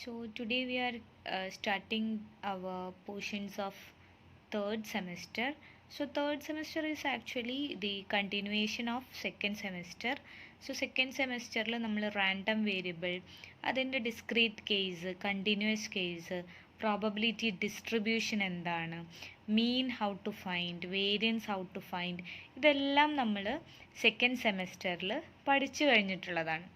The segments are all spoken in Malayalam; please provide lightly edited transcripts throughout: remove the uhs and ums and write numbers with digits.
So today we are starting our portions of third semester. So third semester is actually the continuation of second semester. So second semester നമ്മൾ റാൻഡം വേരിയബിൾ അതിൻ്റെ discrete case continuous case probability distribution എന്താണ് mean how to find variance how to find ഇതെല്ലാം നമ്മൾ സെക്കൻഡ് സെമസ്റ്ററിൽ പഠിച്ചു കഴിഞ്ഞിട്ടുള്ളതാണ്.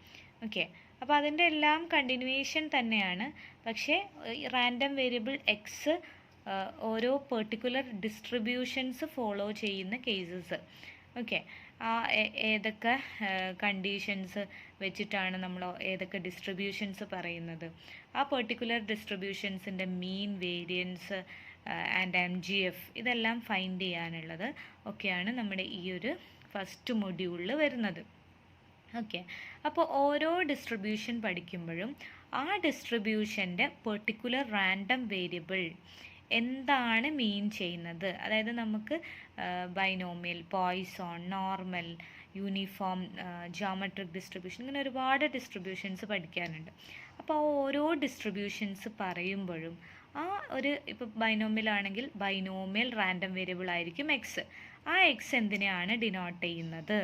ഓക്കെ, അപ്പോൾ അതിൻ്റെ എല്ലാം കണ്ടിന്യൂവേഷൻ തന്നെയാണ്. പക്ഷേ റാൻഡം വേരിയബിൾ എക്സ് ഓരോ പെർട്ടിക്കുലർ ഡിസ്ട്രിബ്യൂഷൻസ് ഫോളോ ചെയ്യുന്ന കേസസ്. ഓക്കെ, ആ ഏതൊക്കെ കണ്ടീഷൻസ് വെച്ചിട്ടാണ് നമ്മൾ ഏതൊക്കെ ഡിസ്ട്രിബ്യൂഷൻസ് പറയുന്നത്, ആ പെർട്ടിക്കുലർ ഡിസ്ട്രിബ്യൂഷൻസിൻ്റെ മീൻ, വേരിയൻസ് ആൻഡ് MGF ഇതെല്ലാം ഫൈൻഡ് ചെയ്യാനുള്ളത് ഒക്കെയാണ് നമ്മുടെ ഈ ഒരു ഫസ്റ്റ് മൊഡ്യൂളിൽ വരുന്നത്. ഓക്കെ, അപ്പോൾ ഓരോ ഡിസ്ട്രിബ്യൂഷൻ പഠിക്കുമ്പോഴും ആ ഡിസ്ട്രിബ്യൂഷൻ്റെ പെർട്ടിക്കുലർ റാൻഡം വേരിയബിൾ എന്താണ് മീൻ ചെയ്യുന്നത്, അതായത് നമുക്ക് binomial, Poisson, normal, uniform, geometric distribution, ഇങ്ങനെ ഒരുപാട് ഡിസ്ട്രിബ്യൂഷൻസ് പഠിക്കാനുണ്ട്. അപ്പോൾ ഓരോ ഡിസ്ട്രിബ്യൂഷൻസ് പറയുമ്പോഴും ആ ഒരു ഇപ്പോൾ ബൈനോമിയൽ ആണെങ്കിൽ ബൈനോമിയൽ റാൻഡം വേരിയബിൾ ആയിരിക്കും എക്സ്. ആ എക്സ് എന്തിനെയാണ് ഡിനോട്ട് ചെയ്യുന്നത്?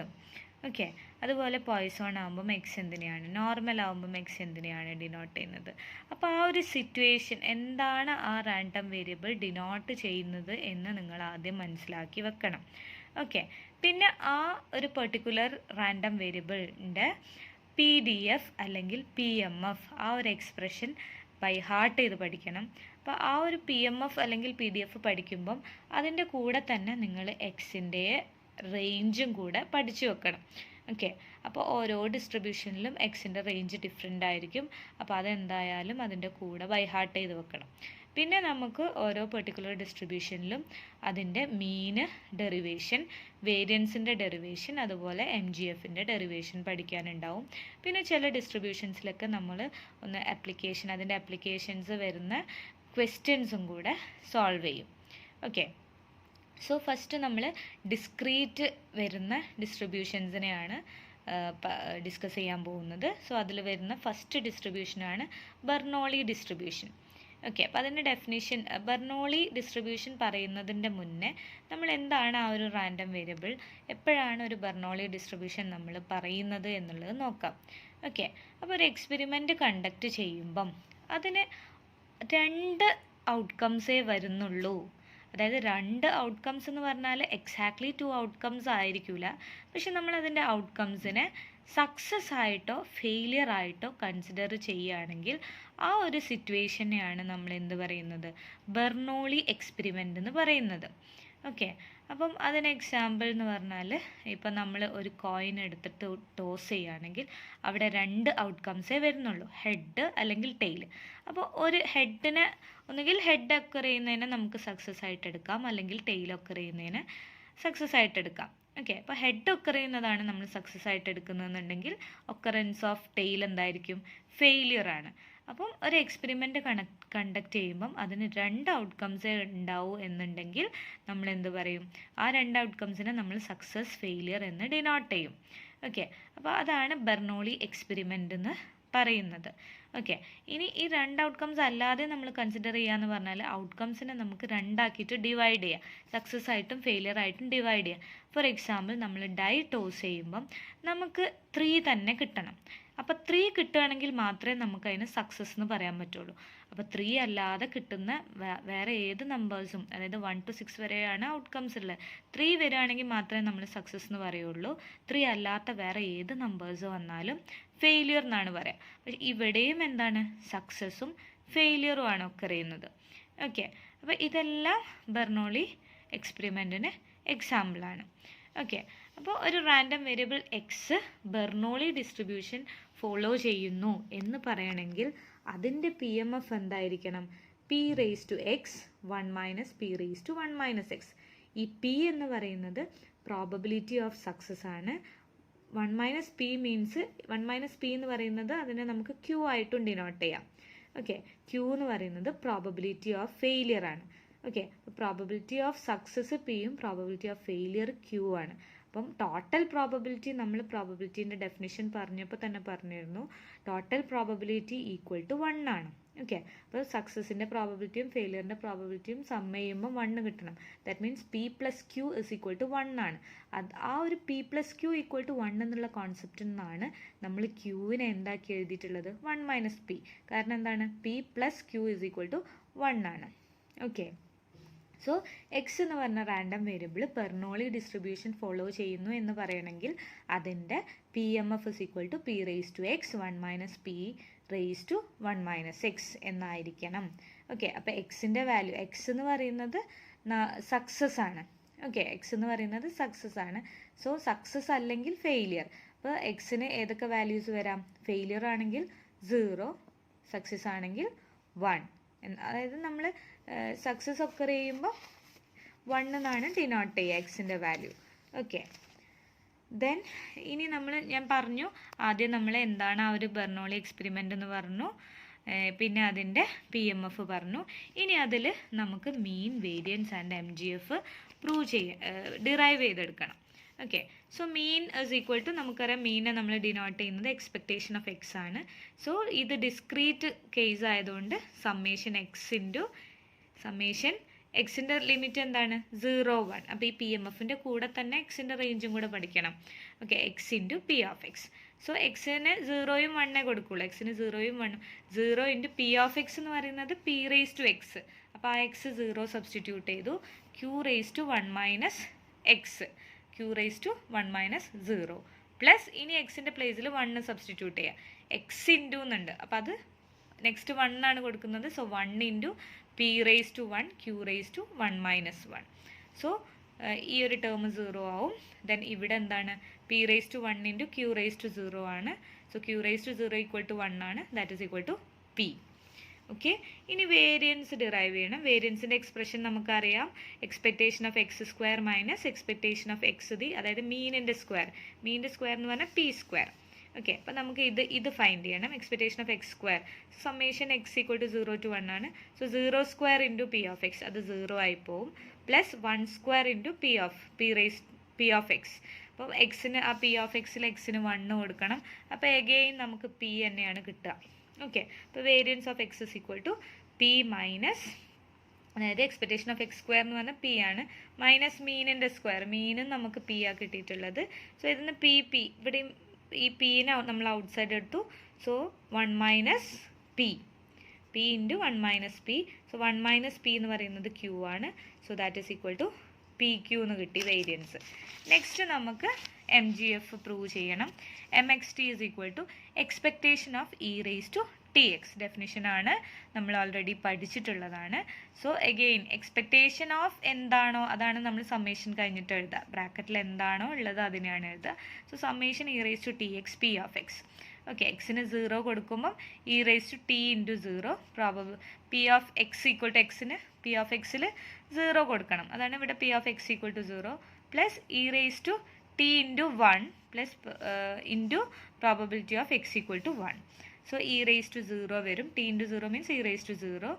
ഓക്കെ, അതുപോലെ പോയ്സോൺ ആകുമ്പം എക്സ് എന്തിനെയാണ്, നോർമൽ ആകുമ്പം എക്സ് എന്തിനെയാണ് ഡിനോട്ട് ചെയ്യുന്നത്. അപ്പോൾ ആ ഒരു സിറ്റുവേഷൻ എന്താണ് ആ റാൻഡം വേരിയബിൾ ഡിനോട്ട് ചെയ്യുന്നത് എന്ന് നിങ്ങൾ ആദ്യം മനസ്സിലാക്കി വെക്കണം. ഓക്കെ, പിന്നെ ആ ഒരു പെർട്ടിക്കുലർ റാൻഡം വേരിയബിളിൻ്റെ PDF അല്ലെങ്കിൽ PMF ആ ഒരു എക്സ്പ്രഷൻ ബൈ ഹാർട്ട് ചെയ്ത് പഠിക്കണം. അപ്പോൾ ആ ഒരു PMF അല്ലെങ്കിൽ PDF പഠിക്കുമ്പം അതിൻ്റെ കൂടെ തന്നെ നിങ്ങൾ എക്സിൻ്റെ റേഞ്ചും കൂടെ പഠിച്ചു വെക്കണം. ഓക്കെ, അപ്പോൾ ഓരോ ഡിസ്ട്രിബ്യൂഷനിലും എക്സിൻ്റെ റേഞ്ച് ഡിഫറെൻ്റ് ആയിരിക്കും. അപ്പോൾ അതെന്തായാലും അതിൻ്റെ കൂടെ ബൈ ഹാർട്ട് ചെയ്ത് വെക്കണം. പിന്നെ നമുക്ക് ഓരോ പെർട്ടിക്കുലർ ഡിസ്ട്രിബ്യൂഷനിലും അതിൻ്റെ മീന് ഡെറിവേഷൻ, വേരിയൻസിൻ്റെ ഡെറിവേഷൻ, അതുപോലെ MGFൻ്റെ ഡെറിവേഷൻ പഠിക്കാനുണ്ടാവും. പിന്നെ ചില ഡിസ്ട്രിബ്യൂഷൻസിലൊക്കെ നമ്മൾ ഒന്ന് അതിൻ്റെ ആപ്ലിക്കേഷൻസ് വരുന്ന ക്വസ്റ്റ്യൻസും കൂടെ സോൾവ് ചെയ്യും. ഓക്കെ, സോ ഫസ്റ്റ് നമ്മൾ ഡിസ്ക്രീറ്റ് വരുന്ന ഡിസ്ട്രിബ്യൂഷൻസിനെയാണ് ഡിസ്കസ് ചെയ്യാൻ പോകുന്നത്. സോ അതിൽ വരുന്ന ഫസ്റ്റ് ഡിസ്ട്രിബ്യൂഷനാണ് ബെർണോളി ഡിസ്ട്രിബ്യൂഷൻ. ഓക്കെ, അപ്പോൾ അതിൻ്റെ ഡെഫിനിഷൻ, ബെർണോളി ഡിസ്ട്രിബ്യൂഷൻ പറയുന്നതിൻ്റെ മുന്നേ നമ്മൾ എന്താണ് ആ ഒരു റാൻഡം വേരിയബിൾ, എപ്പോഴാണ് ഒരു ബെർണോളി ഡിസ്ട്രിബ്യൂഷൻ നമ്മൾ പറയുന്നത് എന്നുള്ളത് നോക്കാം. ഓക്കെ, അപ്പോൾ ഒരു എക്സ്പെരിമെൻറ്റ് കണ്ടക്ട് ചെയ്യുമ്പം അതിന് 2 ഔട്ട്കംസേ വരുന്നുള്ളൂ. അതായത് 2 ഔട്ട്കംസ് എന്ന് പറഞ്ഞാൽ എക്സാക്ട്ലി 2 ഔട്ട്കംസ് ആയിരിക്കില്ല. പക്ഷെ നമ്മൾ അതിൻ്റെ ഔട്ട്കംസിനെ സക്സസ് ആയിട്ടോ ഫെയിലിയർ ആയിട്ടോ കൺസിഡർ ചെയ്യുകയാണെങ്കിൽ ആ ഒരു സിറ്റുവേഷനെയാണ് നമ്മൾ എന്ത് പറയുന്നത്, ബെർണോളി എക്സ്പെരിമെൻ്റ് എന്ന് പറയുന്നത്. ഓക്കെ, അപ്പം അതിന് എക്സാമ്പിൾ എന്ന് പറഞ്ഞാൽ ഇപ്പം നമ്മൾ ഒരു കോയിൻ എടുത്തിട്ട് ടോസ് ചെയ്യുകയാണെങ്കിൽ അവിടെ 2 ഔട്ട്കംസേ വരുന്നുള്ളൂ, ഹെഡ് അല്ലെങ്കിൽ ടെയിൽ. അപ്പോൾ ഒരു ഹെഡിനെ ഒന്നുകിൽ ഹെഡ് ഒക്കർ ചെയ്യുന്നതിനെ നമുക്ക് സക്സസ് ആയിട്ട് എടുക്കാം, അല്ലെങ്കിൽ ടെയിൽ ഒക്കർ ചെയ്യുന്നതിന് സക്സസ് ആയിട്ട് എടുക്കാം. ഓക്കെ, അപ്പോൾ ഹെഡ് ഒക്കർ ചെയ്യുന്നതാണ് നമ്മൾ സക്സസ് ആയിട്ട് എടുക്കുന്നതെന്നുണ്ടെങ്കിൽ ഒക്കറൻസ് ഓഫ് ടെയിൽ എന്തായിരിക്കും, ഫെയിലിയർ ആണ്. അപ്പം ഒരു എക്സ്പെരിമെൻ്റ് കണ്ടക്ട് ചെയ്യുമ്പം അതിന് 2 ഔട്ട്കംസേ ഉണ്ടാവൂ എന്നുണ്ടെങ്കിൽ നമ്മൾ എന്ത് പറയും, ആ 2 ഔട്ട്കംസിനെ നമ്മൾ സക്സസ്, ഫെയിലിയർ എന്ന് ഡിനോട്ട് ചെയ്യും. ഓക്കെ, അപ്പോൾ അതാണ് ബെർണോളി എക്സ്പെരിമെൻ്റ് എന്ന് പറയുന്നത്. ഓക്കെ, ഇനി ഈ 2 ഔട്ട്കംസ് അല്ലാതെ നമ്മൾ കൺസിഡർ ചെയ്യാന്ന് പറഞ്ഞാൽ ഔട്ട്കംസിനെ നമുക്ക് 2 ആക്കിയിട്ട് ഡിവൈഡ് ചെയ്യാം, സക്സസ് ആയിട്ടും ഫെയിലിയർ ആയിട്ടും ഡിവൈഡ് ചെയ്യാം. ഫോർ എക്സാമ്പിൾ നമ്മൾ ഡൈ ടോസ് ചെയ്യുമ്പം നമുക്ക് 3 തന്നെ കിട്ടണം. അപ്പോൾ 3 കിട്ടുകയാണെങ്കിൽ മാത്രമേ നമുക്ക് അതിന് സക്സസ് എന്ന് പറയാൻ പറ്റുള്ളൂ. അപ്പോൾ 3 അല്ലാതെ കിട്ടുന്ന വേറെ ഏത് നമ്പേഴ്സും, അതായത് 1 to 6 വരെയാണ് ഔട്ട്കംസ് ഉള്ളത്, 3 വരികയാണെങ്കിൽ മാത്രമേ നമ്മൾ സക്സസ് എന്ന് പറയുള്ളൂ. 3 അല്ലാത്ത വേറെ ഏത് നമ്പേഴ്സ് വന്നാലും ഫെയിലിയർ എന്നാണ് പറയുക. പക്ഷേ ഇവിടെയും എന്താണ്, സക്സസ്സും ഫെയിലിയറും ആണ് ഒക്കെ അറിയുന്നത്. ഓക്കെ, അപ്പോൾ ഇതെല്ലാം ബെർണോളി എക്സ്പെരിമെൻറ്റിന് എക്സാമ്പിളാണ്. ഓക്കെ, അപ്പോൾ ഒരു random variable X Bernoulli distribution follow ചെയ്യുന്നു എന്ന് പറയണമെങ്കിൽ അതിൻ്റെ PMF എന്തായിരിക്കണം, P⁻x 1 - P⁻1 - x. ഈ P എന്ന് പറയുന്നത് പ്രോബബിലിറ്റി ഓഫ് സക്സസ് ആണ്. 1 - P മീൻസ് 1 - P എന്ന് പറയുന്നത് അതിനെ നമുക്ക് Q ആയിട്ടും ഡിനോട്ട് ചെയ്യാം. ഓക്കെ, Q എന്ന് പറയുന്നത് പ്രോബബിലിറ്റി ഓഫ് ഫെയിലിയർ ആണ്. ഓക്കെ, പ്രോബബിലിറ്റി ഓഫ് സക്സസ് Pയും പ്രോബബിലിറ്റി ഓഫ് ഫെയിലിയർ Q ആണ്. അപ്പം ടോട്ടൽ പ്രോബബിലിറ്റി, നമ്മൾ പ്രോബബിലിറ്റീൻ്റെ ഡെഫിനിഷൻ പറഞ്ഞപ്പോൾ തന്നെ പറഞ്ഞിരുന്നു, ടോട്ടൽ പ്രോബബിലിറ്റി ഈക്വൽ ടു 1 ആണ്. ഓക്കെ, അപ്പോൾ സക്സസിൻ്റെ പ്രോബബിലിറ്റിയും ഫെയിലിയറിൻ്റെ പ്രോബബിലിറ്റിയും സം ചെയ്യുമ്പോൾ 1 കിട്ടണം. That means P plus Q is equal to 1 ആണ്. ആ ഒരു P plus Q equal to 1 എന്നുള്ള കോൺസെപ്റ്റിൽ നിന്നാണ് നമ്മൾ ക്യൂവിനെ എന്താക്കി എഴുതിയിട്ടുള്ളത് 1 മൈനസ് പി. കാരണം എന്താണ്, P plus Q is equal to 1 ആണ്. ഓക്കെ, സോ എക്സ് എന്ന് പറഞ്ഞ random variable Bernoulli distribution follow ചെയ്യുന്നു എന്ന് പറയണമെങ്കിൽ അതിൻ്റെ P M F is equal to P raise to X 1 minus P raise to 1 minus X എന്നായിരിക്കണം. ഓക്കെ, അപ്പോൾ എക്സിൻ്റെ വാല്യൂ, എക്സ് എന്ന് പറയുന്നത് സക്സസ് ആണ്. ഓക്കെ, എക്സ് എന്ന് പറയുന്നത് സക്സസ് ആണ്. സോ സക്സസ് അല്ലെങ്കിൽ ഫെയിലിയർ. അപ്പോൾ എക്സിന് ഏതൊക്കെ വാല്യൂസ് വരാം? ഫെയിലിയർ ആണെങ്കിൽ 0, സക്സസ് ആണെങ്കിൽ 1. അതായത് നമ്മൾ സക്സസ് ഒക്കെ ചെയ്യുമ്പോൾ 1 എന്നാണ് ഡിനോട്ട് ചെയ്യുക എക്സിൻ്റെ വാല്യൂ. ഓക്കെ, ദെൻ ഇനി ഞാൻ പറഞ്ഞു ആദ്യം നമ്മൾ എന്താണ് ആ ഒരു ബെർണോളി എക്സ്പെരിമെൻ്റ് എന്ന് പറഞ്ഞു, പിന്നെ അതിൻ്റെ പി എം എഫ് പറഞ്ഞു. ഇനി അതിൽ നമുക്ക് mean, variance and M G F derive ചെയ്തെടുക്കണം. Okay, so mean is equal to, നമുക്കറിയാം മീനെ നമ്മൾ ഡിനോട്ട് ചെയ്യുന്നത് എക്സ്പെക്റ്റേഷൻ ഓഫ് എക്സ് ആണ്. സോ ഇത് ഡിസ്ക്രീറ്റ് കേസ് ആയതുകൊണ്ട് സമ്മേഷൻ എക്സിൻ്റെ ലിമിറ്റ് എന്താണ്? 0, 1. അപ്പോൾ ഈ പി എം എഫിൻ്റെ കൂടെ തന്നെ എക്സിൻ്റെ റേഞ്ചും കൂടെ പഠിക്കണം. Okay, X into P of X. So എക്സിന് 0യും 1 കൊടുക്കുള്ളൂ. എക്സിന് 0യും 1. 0 ഇൻറ്റു പി ഓഫ് എക്സ് എന്ന് പറയുന്നത് പി റേസ് ടു എക്സ്. അപ്പോൾ ആ എക്സ് 0 സബ്സ്റ്റിറ്റ്യൂട്ട് ചെയ്തു. Q raise to 1 minus X, Q raise to 1 minus 0 plus ഇനി എക്സിൻ്റെ പ്ലേസിൽ 1 സബ്സ്റ്റിറ്റ്യൂട്ട് ചെയ്യുക. എക്സ് ഇൻറ്റു എന്നുണ്ട്, അപ്പോൾ അത് നെക്സ്റ്റ് 1 ആണ് കൊടുക്കുന്നത്. So 1 into P raise to 1 Q raise to 1 minus 1. So ഈ ഒരു ടേം 0 ആവും. ദെൻ ഇവിടെ എന്താണ്? P raise to 1 into Q raise to 0 ആണ്. So Q raise to 0 equal to 1 ആണ്. That is equal to P. Okay, ഇനി വേരിയൻസ് ഡിറൈവ് ചെയ്യണം. വേരിയൻസിൻ്റെ എക്സ്പ്രഷൻ നമുക്കറിയാം, expectation of X square minus expectation of X the, അതായത് മീനിൻ്റെ സ്ക്വയർ എന്ന് പറഞ്ഞാൽ പി സ്ക്വയർ. ഓക്കെ, അപ്പോൾ നമുക്ക് ഇത് ഫൈൻഡ് ചെയ്യണം. Expectation of X square, summation X equal to 0 to 1 ആണ്. So 0 square into P of X, അത് 0 ആയി പോവും. Plus 1 square into P of X. അപ്പോൾ എക്സിന് ആ പി ഓഫ് എക്സിൽ എക്സിന് 1 കൊടുക്കണം. അപ്പോൾ എഗെയിൻ നമുക്ക് പി തന്നെയാണ് കിട്ടുക. ഓക്കെ, അപ്പോൾ variance of X is equal to P minus, അതായത് എക്സ്പെക്റ്റേഷൻ ഓഫ് എക്സ് സ്ക്വയർ എന്ന് പറഞ്ഞാൽ പി ആണ്, മൈനസ് മീനിൻ്റെ സ്ക്വയർ, മീനും നമുക്ക് പി ആ കിട്ടിയിട്ടുള്ളത്. സോ ഇതിന് പി ഇവിടെയും ഈ പീനെ നമ്മൾ ഔട്ട് സൈഡ് എടുത്തു. So 1 minus P into 1 minus P. So 1 minus P എന്ന് പറയുന്നത് ക്യൂ ആണ്. So that is equal to P Q എന്ന് കിട്ടി വേരിയൻസ്. നെക്സ്റ്റ് നമുക്ക് എം ജി എഫ് പ്രൂവ് ചെയ്യണം. M X T is equal to expectation of E raise to T X. ഡെഫിനിഷനാണ്, നമ്മൾ ഓൾറെഡി പഠിച്ചിട്ടുള്ളതാണ്. സോ അഗെയിൻ എക്സ്പെക്റ്റേഷൻ ഓഫ് എന്താണോ അതാണ് നമ്മൾ സമ്മേഷൻ കഴിഞ്ഞിട്ട് എഴുതുക. ബ്രാക്കറ്റിൽ എന്താണോ ഉള്ളത് അതിനെയാണ് എഴുതുക. So summation E raise to T X P of X. Okay, എക്സിന് 0 കൊടുക്കുമ്പം E raise to T into 0 P of X equal to എക്സിന് പി ഓഫ് എക്സിൽ 0 കൊടുക്കണം. അതാണ് ഇവിടെ P of X equal to 0 plus E raise to T into 1 plus into probability of X equal to 1. So e raised to 0 വരും. t into 0 means e raised to 0.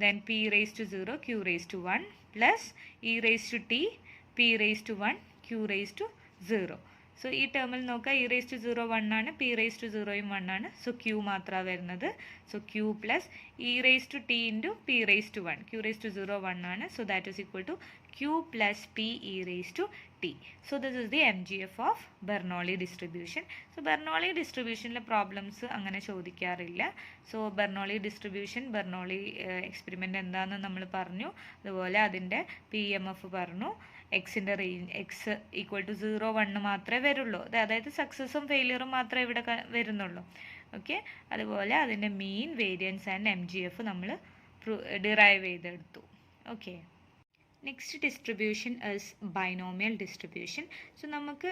Then p raised to 0, q raised to 1 plus e raised to t, p raised to 1, q raised to 0. So ഈ ടേമിൽ നോക്കുക, e raised to 0 1 ആണ്, p raised to 0യും 1 ആണ്. സോ q മാത്രമാണ് വരുന്നത്. So q plus e raised to t into p raised to 1. q raised to 0 1 ആണ്. So that is equal to q plus p e raised to t. So this is the MGF of Bernoulli distribution. So Bernoulli distributionലെ പ്രോബ്ലംസ് അങ്ങനെ ചോദിക്കാറില്ല. സോ Bernoulli distribution, Bernoulli എക്സ്പെരിമെൻ്റ് എന്താണെന്ന് നമ്മൾ പറഞ്ഞു. അതുപോലെ അതിൻ്റെ PMF പറഞ്ഞു. എക്സിൻ്റെ റേഞ്ച് എക്സ് ഈക്വൽ ടു 0 1 മാത്രമേ വരുള്ളൂ. അതായത് സക്സസും ഫെയിലിയറും മാത്രമേ ഇവിടെ വരുന്നുള്ളൂ. ഓക്കെ, അതുപോലെ അതിൻ്റെ മീൻ, വേരിയൻസ് ആൻഡ് MGF നമ്മൾ ഡിറൈവ് ചെയ്തെടുത്തു. Okay, next distribution is binomial distribution. So നമുക്ക്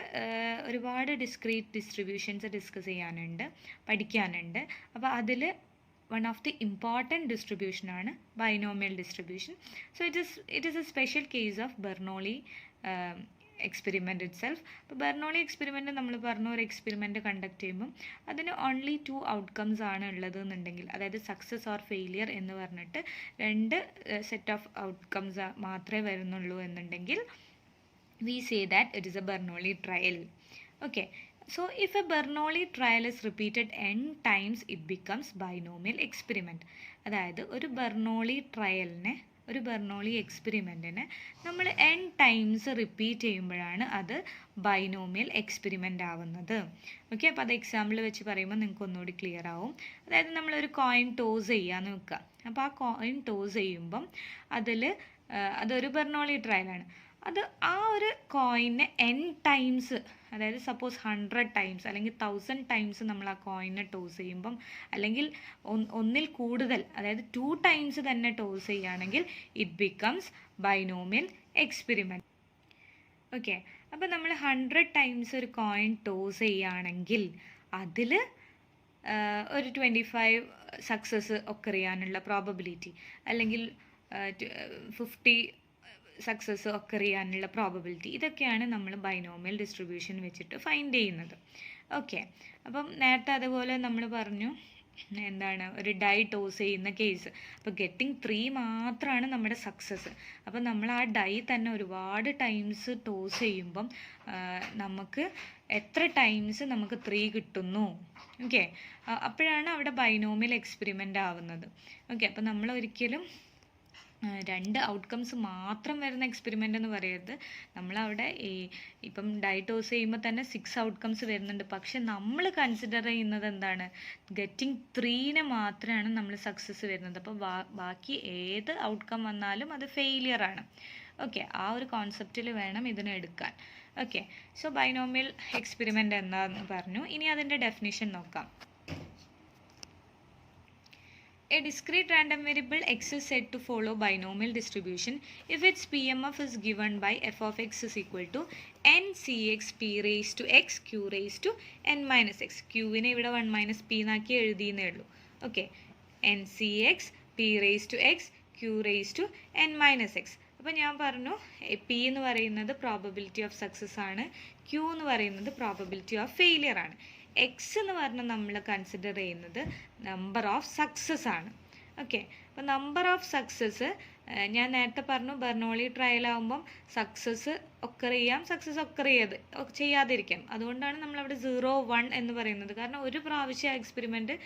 ഒരുപാട് ഡിസ്ക്രീറ്റ് ഡിസ്ട്രിബ്യൂഷൻസ് ഡിസ്കസ് ചെയ്യാനുണ്ട്, പഠിക്കാനുണ്ട്. അപ്പോൾ അതിൽ one of the important distribution ആണ് binomial distribution. So it is A special case of Bernoulli experiment it self. അപ്പോൾ ബെർണോളി എക്സ്പെരിമെൻ്റ് നമ്മൾ പറഞ്ഞ ഒരു എക്സ്പെരിമെൻ്റ് കണ്ടക്ട് ചെയ്യുമ്പം അതിന് ഓൺലി 2 ഔട്ട്കംസ് ആണ് ഉള്ളത് എന്നുണ്ടെങ്കിൽ, അതായത് സക്സസ് ഓർ ഫെയിലിയർ എന്ന് പറഞ്ഞിട്ട് 2 സെറ്റ് ഓഫ് ഔട്ട്കംസ് മാത്രമേ വരുന്നുള്ളൂ എന്നുണ്ടെങ്കിൽ we say that it is a Bernoulli trial. Okay, So if a Bernoulli trial is repeated n times, it becomes binomial experiment. അതായത് ഒരു ബെർണോളി ട്രയലിനെ, ഒരു ബെർണോളി എക്സ്പെരിമെൻറ്റിനെ നമ്മൾ n ടൈംസ് റിപ്പീറ്റ് ചെയ്യുമ്പോഴാണ് അത് ബൈനോമിയൽ എക്സ്പെരിമെൻ്റ് ആവുന്നത്. ഓക്കെ, അപ്പോൾ അത് എക്സാമ്പിൾ വെച്ച് പറയുമ്പോൾ നിങ്ങൾക്ക് ഒന്നുകൂടി ക്ലിയർ ആവും. അതായത് നമ്മളൊരു കോയിൻ ടോസ് ചെയ്യാന്ന് വെക്കുക. അപ്പോൾ ആ കോയിൻ ടോസ് ചെയ്യുമ്പം അതൊരു ബെർണോളി ട്രയലാണ്. അത് ആ ഒരു കോയിനെ n ടൈംസ്, അതായത് സപ്പോസ് 100 ടൈംസ് അല്ലെങ്കിൽ 1000 ടൈംസ് നമ്മൾ ആ കോയിനെ ടോസ് ചെയ്യുമ്പം, അല്ലെങ്കിൽ ഒന്നിൽ കൂടുതൽ, അതായത് 2 ടൈംസ് തന്നെ ടോസ് ചെയ്യുകയാണെങ്കിൽ it becomes binomial experiment. Okay, അപ്പോൾ നമ്മൾ 100 ടൈംസ് ഒരു കോയിൻ ടോസ് ചെയ്യുകയാണെങ്കിൽ അതിൽ ഒരു 25 സക്സസ് ഒക്കെ ചെയ്യാനുള്ള പ്രോബബിലിറ്റി, അല്ലെങ്കിൽ 50 സക്സസ് ഒക്കെ ചെയ്യാനുള്ള പ്രോബബിലിറ്റി, ഇതൊക്കെയാണ് നമ്മൾ ബൈനോമിയൽ ഡിസ്ട്രിബ്യൂഷൻ വെച്ചിട്ട് ഫൈൻഡ് ചെയ്യുന്നത്. ഓക്കെ, അപ്പം നേരത്തെ അതുപോലെ നമ്മൾ പറഞ്ഞു എന്താണ്, ഒരു ഡൈ ടോസ് ചെയ്യുന്ന കേസ്. അപ്പോൾ ഗെറ്റിംഗ് 3 മാത്രമാണ് നമ്മുടെ സക്സസ്. അപ്പം നമ്മൾ ആ ഡൈ തന്നെ ഒരുപാട് ടൈംസ് ടോസ് ചെയ്യുമ്പം നമുക്ക് എത്ര ടൈംസ് നമുക്ക് 3 കിട്ടുന്നു. ഓക്കെ, അപ്പോഴാണ് അവിടെ ബൈനോമിയൽ എക്സ്പെരിമെൻ്റ് ആവുന്നത്. ഓക്കെ, അപ്പം നമ്മൾ ഒരിക്കലും 2 ഔട്ട്കംസ് മാത്രം വരുന്ന എക്സ്പെരിമെൻ്റ് എന്ന് പറയരുത്. നമ്മളവിടെ ഇപ്പം ഡൈ ടോസ് ചെയ്യുമ്പോൾ തന്നെ 6 ഔട്ട്കംസ് വരുന്നുണ്ട്. പക്ഷെ നമ്മൾ കൺസിഡർ ചെയ്യുന്നത് എന്താണ്, ഗെറ്റിംഗ് 3 മാത്രമാണ് നമ്മൾ സക്സസ് വരുന്നത്. അപ്പോൾ ബാക്കി ഏത് ഔട്ട്കം വന്നാലും അത് ഫെയിലിയർ ആണ്. ഓക്കെ, ആ ഒരു കോൺസെപ്റ്റിൽ വേണം ഇതിനെ എടുക്കാൻ. ഓക്കെ, സോ ബൈനോമിയൽ എക്സ്പെരിമെൻ്റ് എന്താണെന്ന് പറഞ്ഞു. ഇനി അതിൻ്റെ ഡെഫിനിഷൻ നോക്കാം. A discrete random variable x is said to follow binomial distribution if its PMF is given by f of x is equal to n cx p raised to x q raised to n minus x. Q-നെ ഇവിടെ 1 മൈനസ് പി എന്നാക്കി എഴുതിയെന്നേ ഉള്ളൂ. Okay, n cx p raised to x q raised to n minus x. അപ്പോൾ ഞാൻ പറഞ്ഞു പി എന്ന് പറയുന്നത് പ്രോബബിലിറ്റി ഓഫ് സക്സസ് ആണ്, ക്യൂ എന്ന് പറയുന്നത് പ്രോബബിലിറ്റി ഓഫ് ഫെയിലിയർ ആണ്. എക്സ് എന്ന് പറഞ്ഞാൽ നമ്മൾ കൺസിഡർ ചെയ്യുന്നത് നമ്പർ ഓഫ് സക്സസ് ആണ്. ഓക്കെ, അപ്പോൾ നമ്പർ ഓഫ് സക്സസ് ഞാൻ നേരത്തെ പറഞ്ഞു, ബെർണോളി ട്രയൽ ആകുമ്പം സക്സസ് ഒക്കർ ചെയ്യാം, സക്സസ് ഒക്കർ ചെയ്യാതിരിക്കാം. അതുകൊണ്ടാണ് നമ്മളവിടെ 0, 1 എന്ന് പറയുന്നത്. കാരണം ഒരു പ്രാവശ്യം എക്സ്പെരിമെൻറ്റ്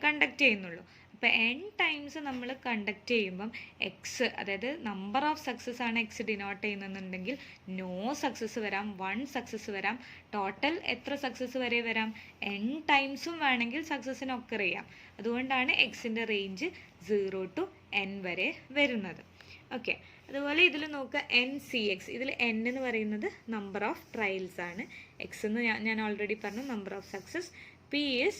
കണ്ടക്ട് ചെയ്യുന്നുള്ളൂ. അപ്പോൾ n ടൈംസ് നമ്മൾ കണ്ടക്ട് ചെയ്യുമ്പം എക്സ്, അതായത് നമ്പർ ഓഫ് സക്സസ് ആണ് എക്സ് ഡിനോട്ട് ചെയ്യുന്നുണ്ടെങ്കിൽ നോ സക്സസ് വരാം, 1 സക്സസ് വരാം, ടോട്ടൽ എത്ര സക്സസ് വരെ വരാം, n ടൈംസും വേണമെങ്കിൽ സക്സസിന് ഒക്കർ ചെയ്യാം. അതുകൊണ്ടാണ് എക്സിൻ്റെ റേഞ്ച് 0 to n വരെ വരുന്നത്. ഓക്കെ, അതുപോലെ ഇതിൽ നോക്കുക NCX, ഇതിൽ n എന്ന് പറയുന്നത് നമ്പർ ഓഫ് ട്രയൽസ് ആണ്, എക്സ് എന്ന് ഞാൻ ഓൾറെഡി പറഞ്ഞു number of success, P is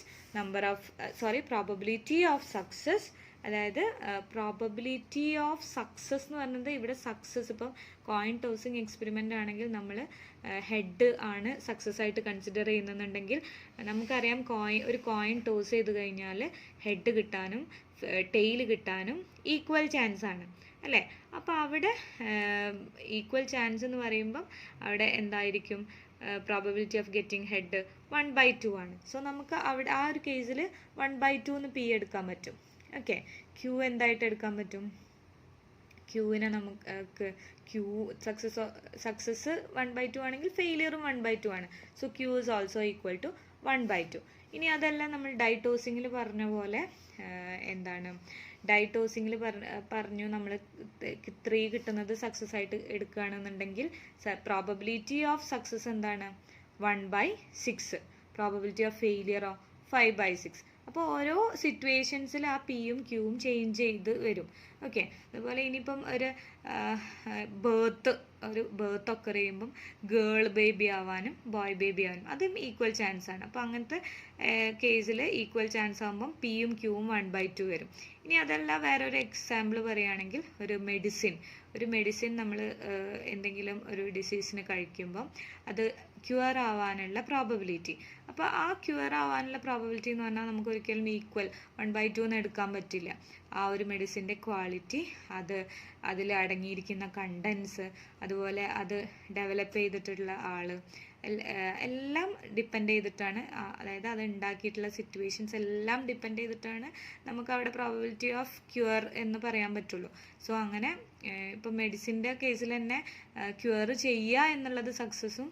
probability of success. അതായത് പ്രോബബിലിറ്റി ഓഫ് സക്സസ് എന്ന് പറയുന്നത് ഇവിടെ സക്സസ്, ഇപ്പം കോയിൻ ടോസിങ് എക്സ്പെരിമെൻ്റ് ആണെങ്കിൽ നമ്മൾ ഹെഡ് ആണ് സക്സസ് ആയിട്ട് കൺസിഡർ ചെയ്യുന്നുണ്ടെങ്കിൽ നമുക്കറിയാം ഒരു കോയിൻ ടോസ് ചെയ്ത് കഴിഞ്ഞാൽ ഹെഡ് കിട്ടാനും ടെയിൽ കിട്ടാനും ഈക്വൽ ചാൻസ് ആണ് അല്ലേ. അപ്പോൾ അവിടെ ഈക്വൽ ചാൻസ് എന്ന് പറയുമ്പം അവിടെ എന്തായിരിക്കും, പ്രോബബിലിറ്റി ഓഫ് ഗെറ്റിംഗ് ഹെഡ് 1/2 ആണ്. സോ നമുക്ക് അവിടെ ആ ഒരു കേസിൽ 1/2 എന്ന് പി എടുക്കാൻ പറ്റും. ഓക്കെ, ക്യൂ എന്തായിട്ട് എടുക്കാൻ പറ്റും, ക്യൂവിനെ നമുക്ക് ക്യൂ സക്സസ് 1/2 ആണെങ്കിൽ ഫെയിലിയറും 1/2 ആണ്. So Q is also equal to 1/2. ഇനി അതെല്ലാം നമ്മൾ ഡൈടോസിങ്ങിൽ പറഞ്ഞ പോലെ എന്താണ്, ഡൈടോസിങ്ങിൽ പറഞ്ഞു നമ്മൾ 3 കിട്ടുന്നത് സക്സസ് ആയിട്ട് എടുക്കുകയാണെന്നുണ്ടെങ്കിൽ പ്രോബബിലിറ്റി ഓഫ് സക്സസ് എന്താണ് 1/6, പ്രോബബിലിറ്റി ഓഫ് ഫെയിലിയറോ 5/6. അപ്പോൾ ഓരോ സിറ്റുവേഷൻസിൽ ആ പിയും ക്യൂവും ചേഞ്ച് ചെയ്ത് വരും. ഓക്കെ, അതുപോലെ ഇനിയിപ്പം ഒരു ബേർത്ത് ഒക്കെ ചെയ്യുമ്പം ഗേൾ ബേബി ആവാനും ബോയ് ബേബി ആവാനും അതും ഈക്വൽ ചാൻസ് ആണ്. അപ്പോൾ അങ്ങനത്തെ കേസിൽ ഈക്വൽ ചാൻസ് ആകുമ്പം പിയും ക്യൂവും 1/2 വരും. ഇനി അതല്ല വേറൊരു എക്സാമ്പിൾ പറയുകയാണെങ്കിൽ ഒരു മെഡിസിൻ നമ്മൾ എന്തെങ്കിലും ഒരു ഡിസീസിന് കഴിക്കുമ്പം അത് ക്യൂർ ആവാനുള്ള പ്രോബബിലിറ്റി, അപ്പോൾ ആ ക്യൂർ ആവാനുള്ള പ്രോബബിലിറ്റി എന്ന് പറഞ്ഞാൽ നമുക്ക് ഒരിക്കലും ഈക്വൽ 1/2 എന്ന് എടുക്കാൻ പറ്റില്ല. ആ ഒരു മെഡിസിൻ്റെ ക്വാളിറ്റി, അതിൽ അടങ്ങിയിരിക്കുന്ന കണ്ടൻസ്, അതുപോലെ അത് ഡെവലപ്പ് ചെയ്തിട്ടുള്ള ആൾ, എല്ലാം ഡിപ്പെൻഡ് ചെയ്തിട്ടാണ്, അതായത് അത് ഉണ്ടാക്കിയിട്ടുള്ള സിറ്റുവേഷൻസ് എല്ലാം ഡിപ്പെൻഡ് ചെയ്തിട്ടാണ് നമുക്ക് അവിടെ പ്രോബബിലിറ്റി ഓഫ് ക്യൂർ എന്ന് പറയാൻ പറ്റുള്ളൂ. സോ അങ്ങനെ ഇപ്പം മെഡിസിൻ്റെ കേസിൽ തന്നെ ക്യൂർ ചെയ്യുക എന്നുള്ളത് സക്സസ്സും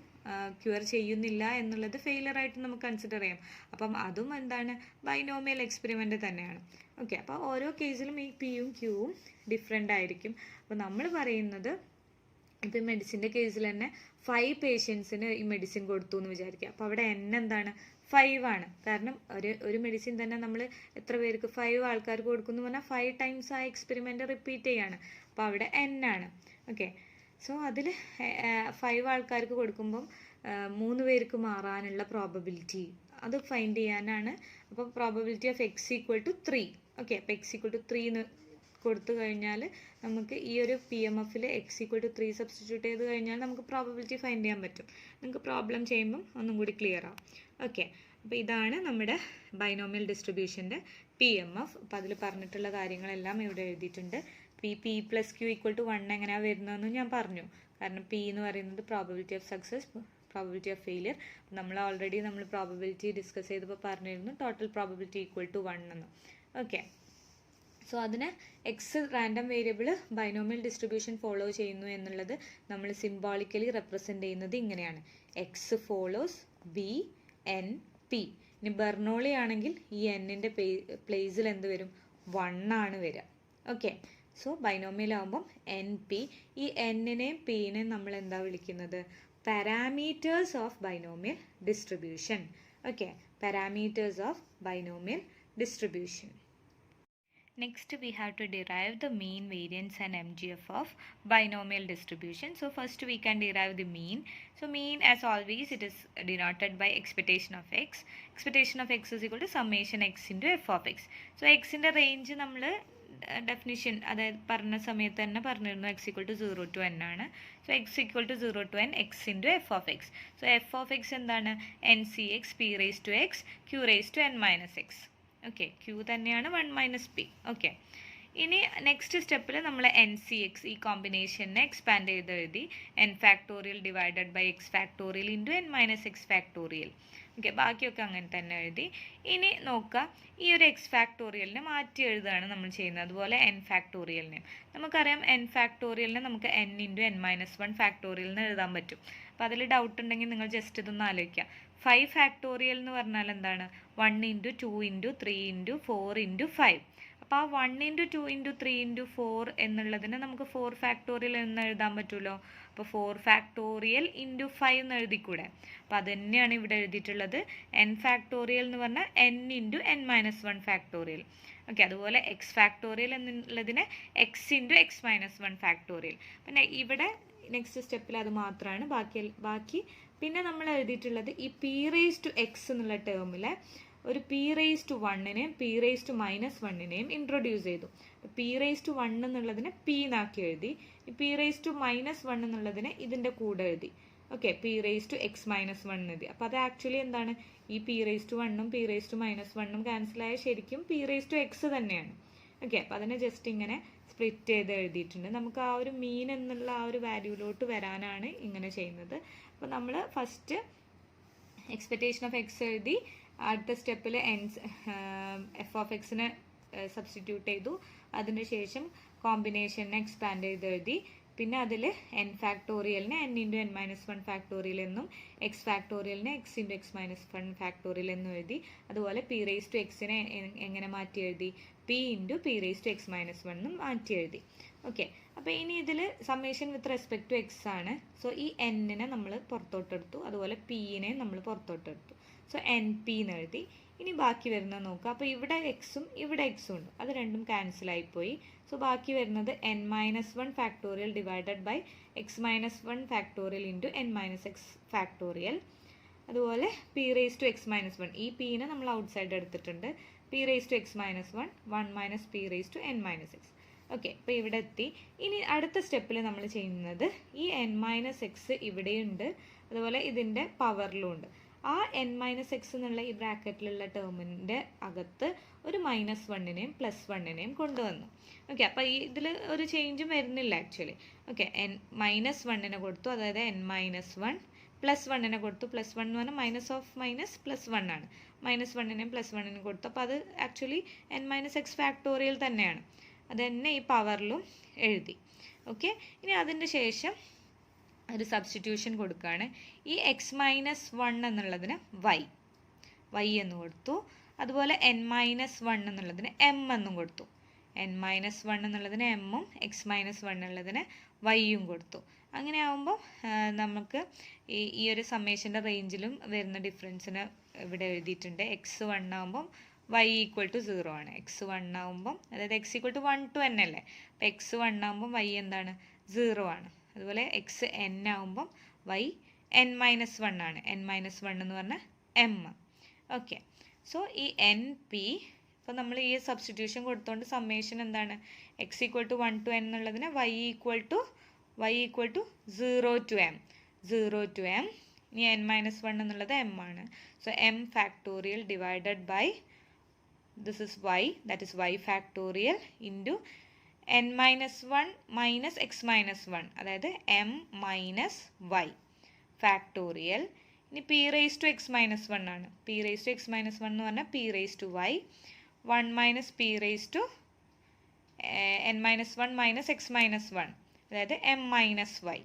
ക്യൂർ ചെയ്യുന്നില്ല എന്നുള്ളത് ഫെയിലിയർ ആയിട്ട് നമുക്ക് കൺസിഡർ ചെയ്യാം. അപ്പം അതും എന്താണ്, ബൈനോമിയൽ എക്സ്പെരിമെൻ്റ് തന്നെയാണ്. ഓക്കെ, അപ്പോൾ ഓരോ കേസിലും ഈ പിയും ക്യൂവും ഡിഫറെൻ്റ് ആയിരിക്കും. അപ്പോൾ നമ്മൾ പറയുന്നത് ഇപ്പോൾ ഈ മെഡിസിൻ്റെ കേസിൽ തന്നെ 5 പേഷ്യൻസിന് ഈ മെഡിസിൻ കൊടുത്തു എന്ന് വിചാരിക്കുക. അപ്പോൾ അവിടെ എൻ എന്താണ്, 5 ആണ്. കാരണം ഒരു മെഡിസിൻ തന്നെ നമ്മൾ എത്ര പേർക്ക്, 5 ആൾക്കാർക്ക് കൊടുക്കുന്നു പറഞ്ഞാൽ 5 ടൈംസ് ആ എക്സ്പെരിമെൻ്റ് റിപ്പീറ്റ് ചെയ്യാണ്. അപ്പോൾ അവിടെ എൻ ആണ്. ഓക്കെ, സോ അതിൽ 5 ആൾക്കാർക്ക് കൊടുക്കുമ്പം 3 പേർക്ക് മാറാനുള്ള പ്രോബബിലിറ്റി അത് ഫൈൻഡ് ചെയ്യാനാണ്. അപ്പോൾ probability of X equal to 3. ഓക്കെ, അപ്പോൾ എക്സ് ഈക്വൽ ടു 3 എന്ന് കൊടുത്തു കഴിഞ്ഞാൽ നമുക്ക് ഈ ഒരു പി എം എഫിൽ എക്സ് ഈക്വൽ ടു 3 സബ്സ്റ്റിറ്റ്യൂട്ട് ചെയ്ത് കഴിഞ്ഞാൽ നമുക്ക് പ്രോബബിലിറ്റി ഫൈൻഡ് ചെയ്യാൻ പറ്റും. നിങ്ങൾക്ക് പ്രോബ്ലം ചെയ്യുമ്പം ഒന്നും കൂടി ക്ലിയർ ആവും. ഓക്കെ, അപ്പോൾ ഇതാണ് നമ്മുടെ ബൈനോമിയൽ ഡിസ്ട്രിബ്യൂഷൻ്റെ പി എം എഫ്. അപ്പോൾ അതിൽ പറഞ്ഞിട്ടുള്ള കാര്യങ്ങളെല്ലാം ഇവിടെ എഴുതിയിട്ടുണ്ട്. P plus Q equal to 1 എങ്ങനെയാണ് വരുന്നതെന്ന് ഞാൻ പറഞ്ഞു. കാരണം പി എന്ന് പറയുന്നത് probability of success, probability of failure. നമ്മൾ ഓൾറെഡി പ്രോബബിലിറ്റി ഡിസ്കസ് ചെയ്തപ്പോൾ പറഞ്ഞിരുന്നു ടോട്ടൽ പ്രോബബിലിറ്റി ഈക്വൽ ടു 1 എന്ന്. ഓക്കെ, സോ അതിന് X random variable binomial distribution follow ചെയ്യുന്നു എന്നുള്ളത് നമ്മൾ സിംബോളിക്കലി റെപ്രസെൻ്റ് ചെയ്യുന്നത് ഇങ്ങനെയാണ്. X follows B N P. ഇനി ബെർണോളി ആണെങ്കിൽ ഈ എന്നിൻ്റെ പ്ലേസിൽ എന്ത് വരും, 1 ആണ് വരിക. ഓക്കെ, സോ ബൈനോമിയൽ ആകുമ്പം എൻ പി. ഈ എന്നിനെയും പിന്നെയും നമ്മൾ എന്താ വിളിക്കുന്നത്, parameters of binomial distribution. Okay, parameters of binomial distribution. Next we have to derive the mean, variance and MGF of binomial distribution. So first we can derive the mean. So mean, as always, it is denoted by expectation of x. Expectation of x is equal to summation x into f of x. So x in the range നമ്മൾ ഡെഫിനിഷൻ അതായത് പറഞ്ഞ സമയത്ത് തന്നെ പറഞ്ഞിരുന്നു x equal to 0 to n ആണ്. So x equal to 0 to n x into f of x. So f of x എന്താണ്, ncx p raised to x q raised to n minus x. Okay, q തന്നെയാണ് 1 മൈനസ് പി. ഓക്കെ, ഇനി നെക്സ്റ്റ് സ്റ്റെപ്പിൽ നമ്മൾ എൻ സി എക്സ് ഈ കോമ്പിനേഷനെ എക്സ്പാൻഡ് ചെയ്ത് എഴുതി. N factorial divided by x factorial into N minus X factorial. Okay, ബാക്കിയൊക്കെ അങ്ങനെ തന്നെ എഴുതി. ഇനി നോക്കുക, ഈ ഒരു എക്സ് ഫാക്ടോറിയലിനെ മാറ്റി എഴുതുകയാണ് നമ്മൾ ചെയ്യുന്നത്. അതുപോലെ എൻ ഫാക്ടോറിയലിനെ നമുക്കറിയാം, എൻ ഫാക്ടോറിയലിനെ നമുക്ക് N into N minus 1 factorial എന്ന് എഴുതാൻ പറ്റും. അപ്പോൾ അതിൽ ഡൗട്ട് ഉണ്ടെങ്കിൽ നിങ്ങൾ ജസ്റ്റ് ഇതൊന്ന് ആലോചിക്കുക. 5 ഫാക്ടോറിയൽ എന്ന് പറഞ്ഞാൽ എന്താണ്, 1 ഇൻറ്റു 2 ഇൻറ്റു 3 ഇൻറ്റു 4 ഇൻറ്റു 5. അപ്പോൾ ആ 1 ഇൻറ്റു 2 ഇൻറ്റു 3 ഇൻറ്റു 4 എന്നുള്ളതിനെ നമുക്ക് 4 ഫാക്ടോറിയൽ എന്ന് എഴുതാൻ പറ്റുമല്ലോ. അപ്പോൾ 4 ഫാക്ടോറിയൽ ഇൻറ്റു 5 എന്ന് എഴുതിക്കൂടെ. അപ്പോൾ അത് തന്നെയാണ് ഇവിടെ എഴുതിയിട്ടുള്ളത്. എൻ ഫാക്ടോറിയൽ എന്ന് പറഞ്ഞാൽ N into N minus 1 factorial. Okay, അതുപോലെ എക്സ് ഫാക്ടോറിയൽ എന്നുള്ളതിനെ X into X minus 1 factorial. പിന്നെ ഇവിടെ നെക്സ്റ്റ് സ്റ്റെപ്പിൽ അത് മാത്രമാണ്. ബാക്കി പിന്നെ നമ്മൾ എഴുതിയിട്ടുള്ളത് ഈ പി റേസ് ടു എക്സ് എന്നുള്ള ടേമിൽ ഒരു പി റേസ് ടു 1നെയും പി റേസ് ടു മൈനസ് 1നെയും ഇൻട്രൊഡ്യൂസ് ചെയ്തു. പി റേസ് ടു 1 എന്നുള്ളതിനെ പി എന്നാക്കി എഴുതി. ഈ പി റേസ് ടു മൈനസ് 1 എന്നുള്ളതിനെ ഇതിൻ്റെ കൂടെ എഴുതി. Okay, P raise to X minus 1 എഴുതി. അപ്പോൾ അത് ആക്ച്വലി എന്താണ്, ഈ പി റേസ് ടു 1ഉം പി റേസ് ടു മൈനസ് 1ഉം ക്യാൻസലായ ശരിക്കും പി റേസ് ടു എക്സ് തന്നെയാണ്. ഓക്കെ, അപ്പോൾ അതിനെ ജസ്റ്റ് ഇങ്ങനെ സ്പ്ലിറ്റ് ചെയ്ത് എഴുതിയിട്ടുണ്ട്. നമുക്ക് ആ ഒരു മീൻ എന്നുള്ള ആ ഒരു വാല്യൂലോട്ട് വരാനാണ് ഇങ്ങനെ ചെയ്യുന്നത്. അപ്പോൾ നമ്മൾ ഫസ്റ്റ് എക്സ്പെക്റ്റേഷൻ ഓഫ് എക്സ് എഴുതി. അടുത്ത സ്റ്റെപ്പിൽ എഫ് ഓഫ് എക്സിനെ സബ്സ്റ്റിറ്റ്യൂട്ട് ചെയ്തു. അതിന് ശേഷം കോമ്പിനേഷനെ എക്സ്പാൻഡ് ചെയ്ത് എഴുതി. പിന്നെ അതിൽ എൻ ഫാക്ടോറിയലിനെ N into N minus 1 factorial എന്നും എക്സ് ഫാക്ടോറിയലിനെ X into X minus 1 factorial എന്നും എഴുതി. അതുപോലെ പി റേസ് ടു എക്സിനെ എങ്ങനെ മാറ്റി എഴുതി, p into P raise to X minus 1 എന്നും മാറ്റി എഴുതി. ഓക്കെ, അപ്പോൾ ഇനി ഇതിൽ summation with respect to x ആണ്. സോ ഈ എന്നിനെ നമ്മൾ പുറത്തോട്ടെടുത്തു, അതുപോലെ പിനെ നമ്മൾ പുറത്തോട്ടെടുത്തു. സോ എൻ പി എന്ന് എഴുതി. ഇനി ബാക്കി വരുന്നത് നോക്കുക. അപ്പോൾ ഇവിടെ എക്സും ഇവിടെ എക്സും ഉണ്ട്, അത് രണ്ടും ക്യാൻസൽ ആയിപ്പോയി. സോ ബാക്കി വരുന്നത് N minus 1 factorial divided by X minus 1 factorial into N minus X factorial. അതുപോലെ P raise to X minus 1, ഈ പിനെ നമ്മൾ ഔട്ട് സൈഡ് എടുത്തിട്ടുണ്ട്. P raise to X minus 1 minus P raise to N minus X. Okay, അപ്പോൾ ഇവിടെ എത്തി. ഇനി അടുത്ത സ്റ്റെപ്പിൽ നമ്മൾ ചെയ്യുന്നത് ഈ എൻ മൈനസ് എക്സ് ഇവിടെയുണ്ട്, അതുപോലെ ഇതിൻ്റെ പവറിലും ഉണ്ട്. ആ എൻ മൈനസ് എക്സ് എന്നുള്ള ഈ ബ്രാക്കറ്റിലുള്ള ടേമിൻ്റെ അകത്ത് ഒരു മൈനസ് 1നെയും പ്ലസ് 1നെയും കൊണ്ടുവന്നു. ഓക്കെ, അപ്പോൾ ഈ ഇതിൽ ഒരു ചേഞ്ചും വരുന്നില്ല ആക്ച്വലി. ഓക്കെ, എൻ മൈനസ് 1നെ കൊടുത്തു, അതായത് എൻ മൈനസ് 1 പ്ലസ് 1നെ കൊടുത്തു. പ്ലസ് 1 എന്ന് പറഞ്ഞാൽ മൈനസ് ഓഫ് മൈനസ് പ്ലസ് 1 ആണ്. മൈനസ് 1നെയും പ്ലസ് 1നെയും കൊടുത്തു. അപ്പോൾ അത് actually N minus X factorial തന്നെയാണ്. അത് തന്നെ ഈ പവറിലും എഴുതി. ഓക്കെ, ഇനി അതിൻ്റെ ശേഷം ഒരു സബ്സ്റ്റിറ്റ്യൂഷൻ കൊടുക്കുകയാണ്. ഈ x-1 എന്നുള്ളതിന് y എന്ന് കൊടുത്തു. അതുപോലെ n-1 എന്നുള്ളതിന് m എന്നും കൊടുത്തു. n-1 എന്നുള്ളതിന് m ഉം x-1 ഉള്ളതിന് y-യും കൊടുത്തു. അങ്ങനെ ആകുമ്പോൾ നമുക്ക് ഈ ഒരു സമ്മേഷൻ്റെ റേഞ്ചിലും വരുന്ന ഡിഫറൻസിന് ഇവിടെ എഴുതിയിട്ടുണ്ട്. x1 ആകുമ്പം y ഈക്വൽ ടു 0 ആണ്. x1 ആകുമ്പം അതായത് x equal to 1 to n അല്ലേ. അപ്പോൾ x1 ആകുമ്പം y എന്താണ് 0 ആണ്. അതുപോലെ xn ആകുമ്പം y n-1 ആണ്. n-1 എന്ന് പറഞ്ഞാൽ m. ഓക്കെ, സോ ഈ എൻ പി ഇപ്പോൾ നമ്മൾ ഈ സബ്സ്റ്റിറ്റ്യൂഷൻ കൊടുത്തുകൊണ്ട് സമ്മേഷൻ എന്താണ് x equal to 1 to n എന്നുള്ളതിന് y equal to 0 to m. ഇനി n-1 എന്നുള്ളത് m ആണ്. So m factorial divided by this is y, that is y factorial into n-1 minus x-1, അതായത് m minus y factorial. ഇനി p raised to x-1 ആണ്. p raised to x-1 എന്ന് പറഞ്ഞാൽ p raised to y 1 minus p raised to n-1 minus x-1, അതായത് m minus y.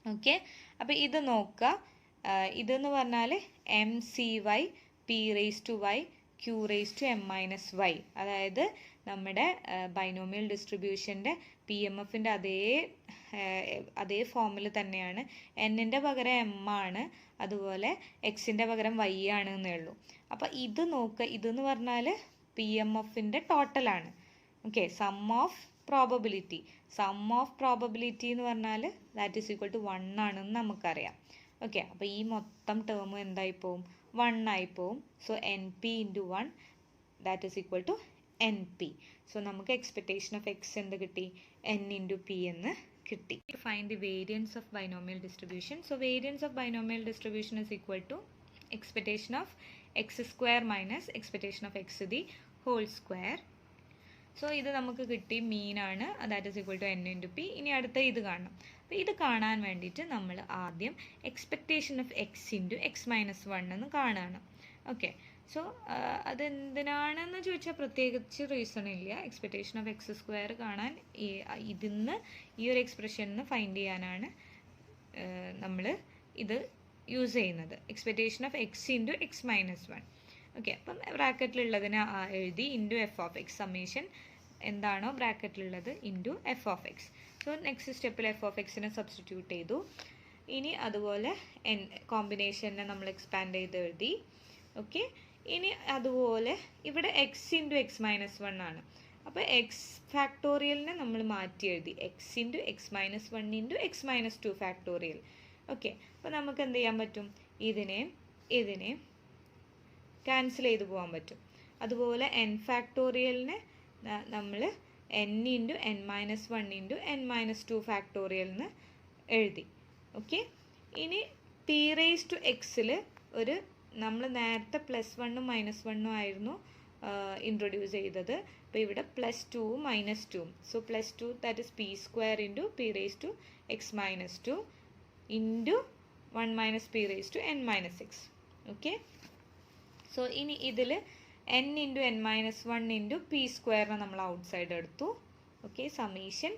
ഓക്കെ, അപ്പോൾ ഇത് നോക്കുക. ഇതെന്ന് പറഞ്ഞാൽ m c y p raised to y q raised to m minus y, അതായത് നമ്മുടെ ബൈനോമിയൽ ഡിസ്ട്രിബ്യൂഷൻ്റെ പി എം എഫിൻ്റെ അതേ ഫോമിൽ തന്നെയാണ്. എന്നിൻ്റെ പകരം m ആണ്, അതുപോലെ എക്സിൻ്റെ പകരം y ആണ് എന്നേ ഉള്ളൂ. അപ്പോൾ ഇത് നോക്കുക, ഇതെന്ന് പറഞ്ഞാൽ പി എം എഫിൻ്റെ ടോട്ടലാണ്. ഓക്കെ, സം ഓഫ് പ്രോബബിലിറ്റി എന്ന് പറഞ്ഞാൽ ദാറ്റ് ഈസ് ഈക്വൽ ടു 1 ആണെന്ന് നമുക്കറിയാം. ഓക്കെ, അപ്പോൾ ഈ മൊത്തം ടേം എന്തായി പോവും 1 ആയി പോവും. So n p into 1 that is equal to n p. So നമുക്ക് എക്സ്പെക്ടേഷൻ ഓഫ് എക്സ് എന്ത് കിട്ടി n ഇൻറ്റു പി എന്ന് കിട്ടി. Find the variance of binomial distribution. So variance of binomial distribution is equal to expectation of X square minus expectation of X the whole square. So ഇത് നമുക്ക് കിട്ടി മീനാണ്, that is equal to n into p. ഇനി അടുത്ത ഇത് കാണണം. അപ്പോൾ ഇത് കാണാൻ വേണ്ടിയിട്ട് നമ്മൾ ആദ്യം expectation of X into x-1 എന്ന് കാണണം. ഓക്കെ, സോ അതെന്തിനാണെന്ന് ചോദിച്ചാൽ പ്രത്യേകിച്ച് റീസൺ ഇല്ല. എക്സ്പെക്ടേഷൻ ഓഫ് എക്സ് സ്ക്വയർ കാണാൻ ഇതിന്ന് ഈ ഒരു എക്സ്പ്രഷനിൽ ഫൈൻഡ് ചെയ്യാനാണ് നമ്മൾ ഇത് യൂസ് ചെയ്യുന്നത്. Expectation of X into x-1. Okay, അപ്പം ബ്രാക്കറ്റിലുള്ളതിന് എഴുതി into F of X. Summation എന്താണോ ബ്രാക്കറ്റിലുള്ളത് into F of X. So next സ്റ്റെപ്പിൽ എഫ് ഓഫ് എക്സിനെ സബ്സ്റ്റിറ്റ്യൂട്ട് ചെയ്തു. ഇനി അതുപോലെ കോമ്പിനേഷനെ നമ്മൾ എക്സ്പാൻഡ് ചെയ്ത് എഴുതി. ഓക്കെ, ഇനി അതുപോലെ ഇവിടെ എക്സ് ഇൻറ്റു x-1 ആണ്. അപ്പോൾ എക്സ് ഫാക്ടോറിയലിനെ നമ്മൾ മാറ്റി എഴുതി X into x-1 into x-2 factorial. Okay, അപ്പോൾ നമുക്ക് എന്ത് ചെയ്യാൻ പറ്റും, ഇതിനെ ക്യാൻസൽ ചെയ്ത് പോകാൻ പറ്റും. അതുപോലെ n ഫാക്ടോറിയലിനെ നമ്മൾ n into n-1 into n-2 ഫാക്ടോറിയലിന് എഴുതി. ഓക്കെ, ഇനി p റേസ് ടു എക്സിൽ ഒരു നമ്മൾ നേരത്തെ +1ഉം -1ഉം ആയിരുന്നു ഇൻട്രൊഡ്യൂസ് ചെയ്തത്. അപ്പോൾ ഇവിടെ +2ഉം -2ഉം. So +2 that is p square into p raise to x-2 into 1 minus p raise to n-6. Okay, so ഇനി ഇതിൽ n into n-1 into p സ്ക്വയറിനെ നമ്മൾ ഔട്ട് സൈഡ് എടുത്തു. Okay, summation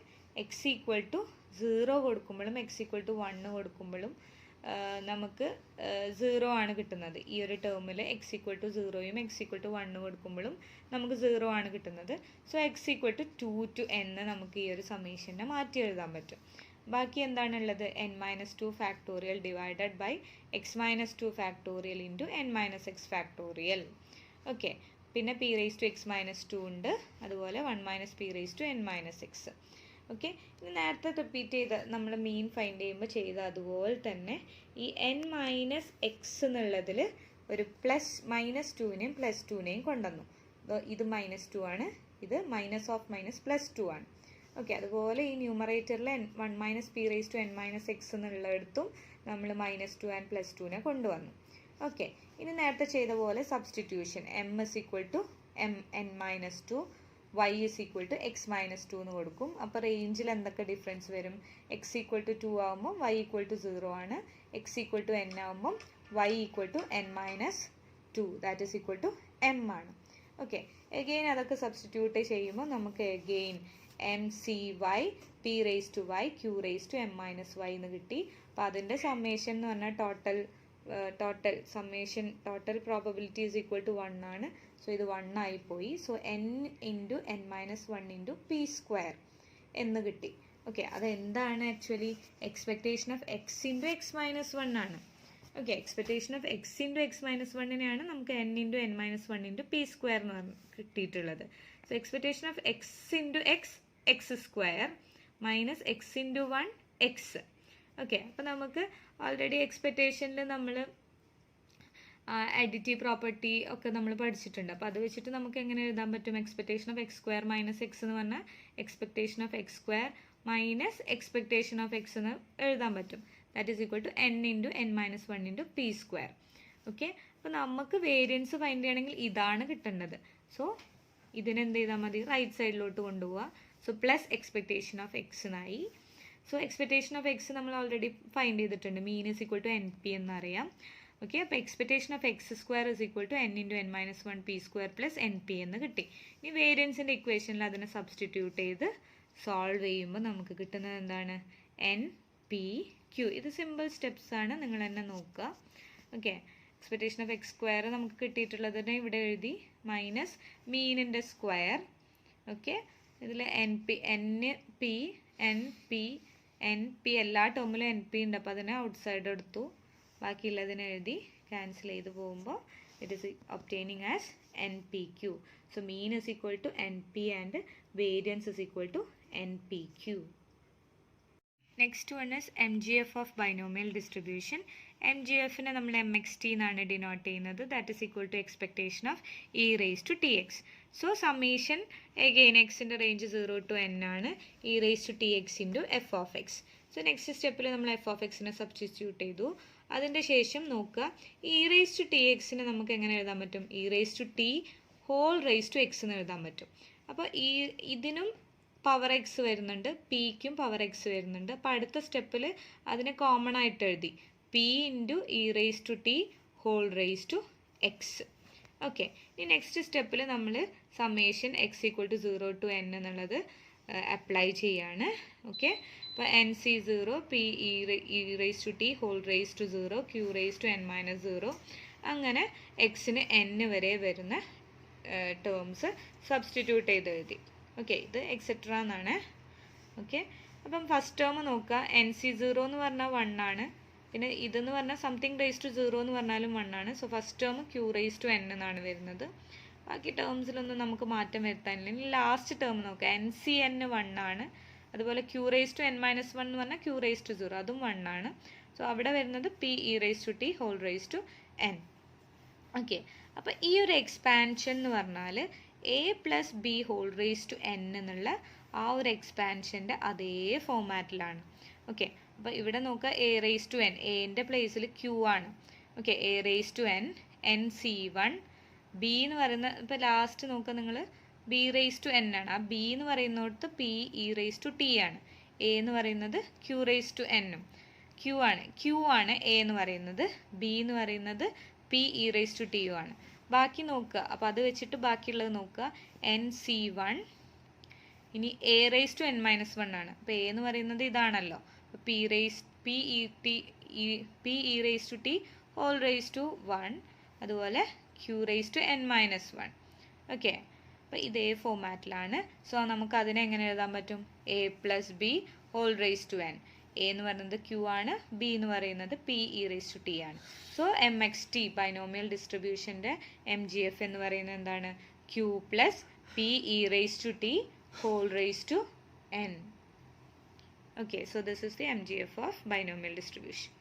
x equal to 0 കൊടുക്കുമ്പോഴും x ഈക്വൽ ടു 1 കൊടുക്കുമ്പോഴും നമുക്ക് 0 ആണ് കിട്ടുന്നത്. ഈ ഒരു ടേമിൽ x ഈക്വൽ ടു 0യും x ഈക്വൽ ടു 1 കൊടുക്കുമ്പോഴും നമുക്ക് 0 ആണ് കിട്ടുന്നത്. So x equal to 2 to n നമുക്ക് ഈ ഒരു സമീഷനെ മാറ്റി എഴുതാൻ പറ്റും. ബാക്കി എന്താണുള്ളത് n-2 factorial divided by x-2 factorial into n-x factorial. Okay, പിന്നെ p റേസ് ടു x-2 ഉണ്ട്, അതുപോലെ 1 minus p raise to n-x. Okay, ഇനി നേരത്തെ റിപ്പീറ്റ് ചെയ്ത് നമ്മൾ മീൻ ഫൈൻഡ് ചെയ്യുമ്പോൾ ചെയ്ത അതുപോലെ തന്നെ ഈ n-x എന്നുള്ളതിൽ ഒരു -2നെയും +2നെയും കൊണ്ടുവന്നു. ഇത് -2 ആണ്, ഇത് മൈനസ് ഓഫ് മൈനസ് +2 ആണ്. ഓക്കെ, അതുപോലെ ഈ ന്യൂമറേറ്ററിൽ 1 minus p raise to n-x എന്നുള്ളിടത്തും നമ്മൾ -2 ആൻഡ് +2നെ കൊണ്ടുവന്നു. ഓക്കെ, ഇനി നേരത്തെ ചെയ്ത പോലെ substitution m is equal to n-2, y is equal to x-2 എന്ന് കൊടുക്കും. അപ്പോൾ റേഞ്ചിൽ എന്തൊക്കെ ഡിഫറൻസ് വരും, x ഈക്വൽ ടു 2 ആകുമ്പോൾ y ഈക്വൽ ടു 0 ആണ്, x ഈക്വൽ ടു n ആകുമ്പം y equal to n-2 that is equal to m ആണ്. ഓക്കെ, എഗെയിൻ അതൊക്കെ സബ്സ്റ്റിറ്റ്യൂട്ട് ചെയ്യുമ്പോൾ നമുക്ക് എഗെയിൻ MC(y) p(y) q(m-y) എന്ന് കിട്ടി. അപ്പോൾ അതിൻ്റെ സമ്മേഷൻ എന്ന് പറഞ്ഞാൽ total probability is equal to 1 ആണ്. സോ ഇത് 1 ആയിപ്പോയി. സോ n × n-1 × p² എന്ന് കിട്ടി. ഓക്കെ, അതെന്താണ് actually expectation of x × x-1 ആണ്. ഓക്കെ, എക്സ്പെക്ടേഷൻ ഓഫ് x × x-1നെയാണ് നമുക്ക് n × n-1 × p² എന്ന് പറഞ്ഞ് കിട്ടിയിട്ടുള്ളത്. So expectation of x × x² minus x × 1 x. Okay, അപ്പോൾ നമുക്ക് ഓൾറെഡി എക്സ്പെക്ടേഷനിൽ നമ്മൾ അഡിറ്റീവ് പ്രോപ്പർട്ടി ഒക്കെ നമ്മൾ പഠിച്ചിട്ടുണ്ട്. അപ്പോൾ അത് വെച്ചിട്ട് നമുക്ക് എങ്ങനെ എഴുതാൻ പറ്റും? Expectation of x² minus x എന്ന് പറഞ്ഞാൽ expectation of x² minus expectation of x എന്ന് എഴുതാൻ പറ്റും. That is equal to n × n-1 × p². Okay, അപ്പോൾ നമുക്ക് വേരിയൻസ് ഫൈൻഡ് ചെയ്യണമെങ്കിൽ ഇതാണ് കിട്ടേണ്ടത്. സോ ഇതിനെന്ത് ചെയ്താൽ മതി? റൈറ്റ് സൈഡിലോട്ട് കൊണ്ടുപോവുക. So plus expectation of x എന്നായി. സോ എക്സ്പെക്ടേഷൻ ഓഫ് x നമ്മൾ ഓൾറെഡി ഫൈൻഡ് ചെയ്തിട്ടുണ്ട്. Mean is equal to NP എന്നറിയാം. ഓക്കെ, അപ്പോൾ expectation of x² is equal to n × n-1 p² plus NP എന്ന് കിട്ടി. ഇനി വേരിയൻസിൻ്റെ ഇക്വേഷനിൽ അതിനെ സബ്സ്റ്റിറ്റ്യൂട്ട് ചെയ്ത് സോൾവ് ചെയ്യുമ്പോൾ നമുക്ക് കിട്ടുന്നത് എന്താണ്? NPQ. ഇത് സിമ്പിൾ സ്റ്റെപ്സ് ആണ്, നിങ്ങൾ തന്നെ നോക്കുക. ഓക്കെ, എക്സ്പെക്ടേഷൻ ഓഫ് x² നമുക്ക് കിട്ടിയിട്ടുള്ളതിനെ ഇവിടെ എഴുതി മൈനസ് മീനിൻ്റെ സ്ക്വയർ. ഓക്കെ, ഇതിൽ NP എല്ലാ ടേമിലും NP ഉണ്ട്. അപ്പോൾ അതിനെ ഔട്ട് സൈഡ് എടുത്തു, ബാക്കിയുള്ളതിനെ എഴുതി ക്യാൻസൽ ചെയ്ത് പോകുമ്പോൾ it is obtaining as NPQ. So mean is equal to NP and variance is equal to NPQ. Next one is MGF of binomial distribution. MGFനെ നമ്മൾ MXT എന്നാണ് ഡിനോട്ട് ചെയ്യുന്നത്. That is equal to expectation of e⁻⁴ so summation again എക്സിൻ്റെ റേഞ്ച് 0 to n ആണ്. e⁻⁴ × f(x). സോ നെക്സ്റ്റ് സ്റ്റെപ്പിൽ നമ്മൾ f(x)നെ സബ്സ്റ്റിറ്റ്യൂട്ട് ചെയ്തു. അതിൻ്റെ ശേഷം നോക്കുക, e⁻⁴ നമുക്ക് എങ്ങനെ എഴുതാൻ പറ്റും? e⁻⁴ എന്ന് എഴുതാൻ പറ്റും. അപ്പോൾ ഇതിനും പവർ എക്സ് വരുന്നുണ്ട്, പിക്കും പവർ എക്സ് വരുന്നുണ്ട്. അപ്പോൾ അടുത്ത സ്റ്റെപ്പിൽ അതിനെ കോമൺ ആയിട്ട് എഴുതി p × e⁻⁴x. ഓക്കെ, ഇനി നെക്സ്റ്റ് സ്റ്റെപ്പിൽ നമ്മൾ സമ്മേഷൻ x = 0 to n എന്നുള്ളത് അപ്ലൈ ചെയ്യാണ്. ഓക്കെ, അപ്പോൾ NC0 p e⁻⁴0 q⁻n-0 അങ്ങനെ എക്സിന് n വരെ വരുന്ന ടേംസ് സബ്സ്റ്റിറ്റ്യൂട്ട് ചെയ്ത് എഴുതി. ഓക്കെ, ഇത് എക്സെട്ര എന്നാണ്. ഓക്കെ, അപ്പം ഫസ്റ്റ് ടേം നോക്കുക, NC0 എന്ന് പറഞ്ഞാൽ 1 ആണ്. പിന്നെ ഇതെന്ന് പറഞ്ഞാൽ സംതിങ് റേസ് ടു 0 എന്ന് പറഞ്ഞാലും 1 ആണ്. സോ ഫസ്റ്റ് ടേം q⁻n എന്നാണ് വരുന്നത്. ബാക്കി ടേംസിലൊന്നും നമുക്ക് മാറ്റം വരുത്താനില്ല. ഇനി ലാസ്റ്റ് ടേം നോക്കുക, NCn 1 ആണ്. അതുപോലെ q⁻n-1 എന്ന് പറഞ്ഞാൽ q⁻0 അതും 1 ആണ്. സോ അവിടെ വരുന്നത് p e⁻⁴n. ഓക്കെ, അപ്പോൾ ഈ ഒരു എക്സ്പാൻഷൻ എന്ന് പറഞ്ഞാൽ a + b⁻n എന്നുള്ള ആ ഒരു എക്സ്പാൻഷൻ്റെ അതേ ഫോമാറ്റിലാണ്. ഓക്കെ, അപ്പോൾ ഇവിടെ നോക്കുക, a⁻n എൻ്റെ പ്ലേസിൽ q ആണ്. ഓക്കെ, a⁻n NC1 b എന്ന് പറയുന്ന, ഇപ്പോൾ ലാസ്റ്റ് നോക്കുക നിങ്ങൾ b⁻n ആണ്. ആ b എന്ന് പറയുന്നിടത്ത് p e⁻t ആണ്. a എന്ന് പറയുന്നത് q⁻n ഉം q ആണ് a എന്ന് പറയുന്നത്, b എന്ന് പറയുന്നത് p e⁻t ഉം ആണ്. ബാക്കി നോക്കുക, അപ്പോൾ അത് വെച്ചിട്ട് ബാക്കിയുള്ളത് നോക്കുക, NC1 ഇനി a⁻n-1 ആണ്. അപ്പോൾ a എന്ന് പറയുന്നത് ഇതാണല്ലോ, p e⁻t⁻1 അതുപോലെ q⁻n-1. ഓക്കെ, അപ്പോൾ ഇതേ ഫോമാറ്റിലാണ്. സോ നമുക്ക് അതിനെ എങ്ങനെ എഴുതാൻ പറ്റും? a + b⁻n. a എന്ന് പറയുന്നത് q ആണ്, b എന്ന് പറയുന്നത് p e⁻t ആണ്. സോ MXT ബൈനോമിയൽ ഡിസ്ട്രിബ്യൂഷൻ്റെ MGF എന്ന് പറയുന്നത് എന്താണ്? q + p e⁻t⁻n. Okay, so this is the MGF of binomial distribution.